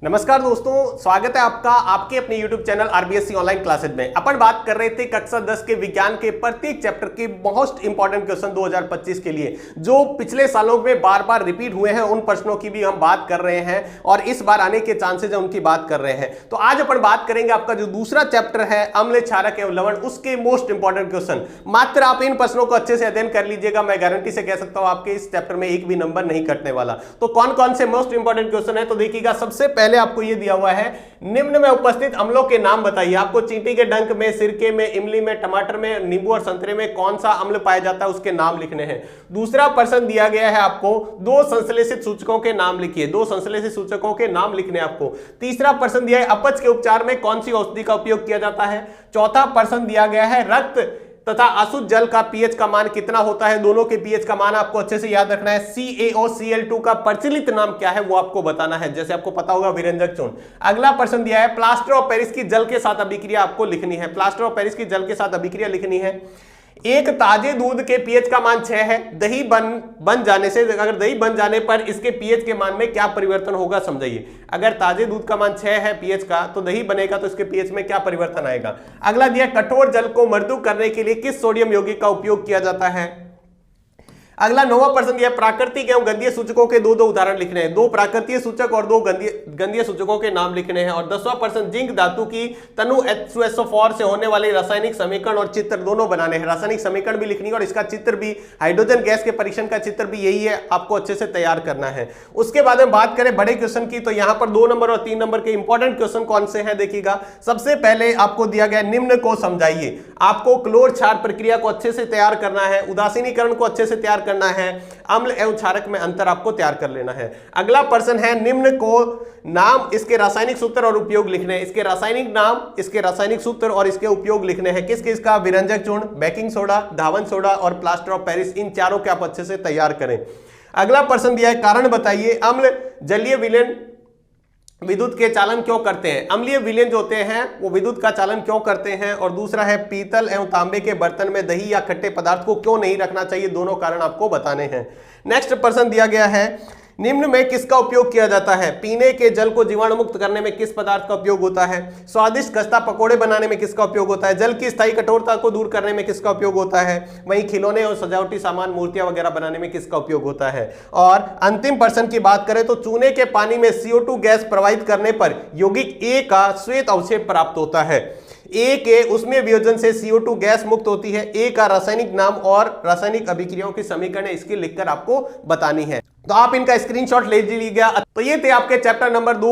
नमस्कार दोस्तों, स्वागत है आपका आपके अपने YouTube channel RBSC online classes में। अपन बात कर रहे थे कक्षा 10 के विज्ञान के प्रत्येक चैप्टर के मोस्ट इंपॉर्टेंट क्वेश्चन 2025 के लिए, जो पिछले सालों में बार बार रिपीट हुए हैं। उन प्रश्नों की भी हम बात कर रहे हैं और इस बार आने के चांसेस है उनकी बात कर रहे हैं। तो आज अपन बात करेंगे आपका जो दूसरा चैप्टर है अम्ल, क्षारक एवं लवण, उसके मोस्ट इंपॉर्टेंट क्वेश्चन। मात्र आप इन प्रश्नों को अच्छे से अध्ययन कर लीजिएगा, मैं गारंटी से कह सकता हूं आपके इस चैप्टर में एक भी नंबर नहीं कटने वाला। तो कौन कौन से मोस्ट इंपॉर्टेंट क्वेश्चन है तो देखिएगा। सबसे पहले आपको यह दिया हुआ है, निम्न में उपस्थित अम्लों के नाम बताइए। आपको चींटी के डंक में, सिरके में, इमली में, टमाटर में, नींबू और संतरे में कौन सा अम्ल पाया जाता है उसके नाम लिखने हैं। दूसरा प्रश्न दिया गया है आपको, दो संश्लेषित सूचकों के नाम लिखिए। दो संश्लेषित सूचकों के नाम लिखने आपको। तीसरा प्रश्न दिया है, अपच के उपचार में कौन सी औषधि का उपयोग किया जाता है। चौथा प्रश्न दिया गया है, रक्त तथा अशुद्ध जल का पीएच का मान कितना होता है। दोनों के पीएच का मान आपको अच्छे से याद रखना है। CaOCl2 का प्रचलित नाम क्या है वो आपको बताना है, जैसे आपको पता होगा विरंजक चूर्ण। अगला प्रश्न दिया है, प्लास्टर ऑफ पेरिस की जल के साथ अभिक्रिया आपको लिखनी है। प्लास्टर ऑफ पेरिस की जल के साथ अभिक्रिया लिखनी है। एक ताजे दूध के पीएच का मान 6 है। दही बन जाने से, अगर दही बन जाने पर इसके पीएच के मान में क्या परिवर्तन होगा समझाइए। अगर ताजे दूध का मान 6 है पीएच का, तो दही बनेगा तो इसके पीएच में क्या परिवर्तन आएगा। अगला दिया, कठोर जल को मृदु करने के लिए किस सोडियम यौगिक का उपयोग किया जाता है। अगला 9वां प्रश्न दिया, प्राकृतिक एवं गंधीय सूचकों के दो उदाहरण लिखने हैं। 2 प्राकृतिक सूचक और 2 गंधीय सूचकों के नाम लिखने हैं। और 10वां प्रश्न, जिंक धातु की तनु H2SO4 से होने वाले रासायनिक समीकरण और चित्र दोनों बनाने हैं। रासायनिक समीकरण भी लिखनी है और इसका चित्र भी, हाइड्रोजन गैस के परीक्षण का चित्र भी यही है, आपको अच्छे से तैयार करना है। उसके बाद में बात करें बड़े क्वेश्चन की, तो यहां पर 2 नंबर और 3 नंबर के इंपॉर्टेंट क्वेश्चन कौन से हैं देखिएगा। सबसे पहले आपको दिया गया, निम्न को समझाइए। आपको क्लोर क्षार प्रक्रिया को अच्छे से तैयार करना है, उदासीनीकरण को अच्छे से तैयार करना है, अम्ल एवं क्षारक में अंतर आपको तैयार कर लेना है। अगला प्रश्न है, निम्न को नाम, इसके रासायनिक सूत्र और उपयोग लिखने हैं। इसके रासायनिक नाम, इसके रासायनिक सूत्र और इसके उपयोग लिखने हैं। किस किस का, विरंजक चूर्ण, बेकिंग सोडा, धावन सोडा और प्लास्टर ऑफ पेरिस, इन चारों के आप अच्छे से तैयार करें। अगला प्रश्न दिया है, कारण बताइए, अम्ल जलीय विलयन विद्युत के चालन क्यों करते हैं। अम्लीय विलयन जो होते हैं वो विद्युत का चालन क्यों करते हैं। और दूसरा है, पीतल एवं तांबे के बर्तन में दही या खट्टे पदार्थ को क्यों नहीं रखना चाहिए। दोनों कारण आपको बताने हैं। नेक्स्ट प्रश्न दिया गया है, निम्न में किसका उपयोग किया जाता है। पीने के जल को जीवाणु मुक्त करने में किस पदार्थ का उपयोग होता है। स्वादिष्ट खस्ता पकोड़े बनाने में किसका उपयोग होता है। जल की स्थायी कठोरता को दूर करने में किसका उपयोग होता है। वहीं खिलौने और सजावटी सामान, मूर्तियां वगैरह बनाने में किसका उपयोग होता है। और अंतिम प्रश्न की बात करें तो, चूने के पानी में CO2 गैस प्रवाहित करने पर यौगिक A का श्वेत अवक्षेप प्राप्त होता है। A के उसमें वियोजन से CO2 गैस मुक्त होती है। A का रासायनिक नाम और रासायनिक अभिक्रियाओं की समीकरण इसकी लिखकर आपको बतानी है। तो आप इनका स्क्रीनशॉट ले लीजिएगा। तो ये थे आपके चैप्टर नंबर 2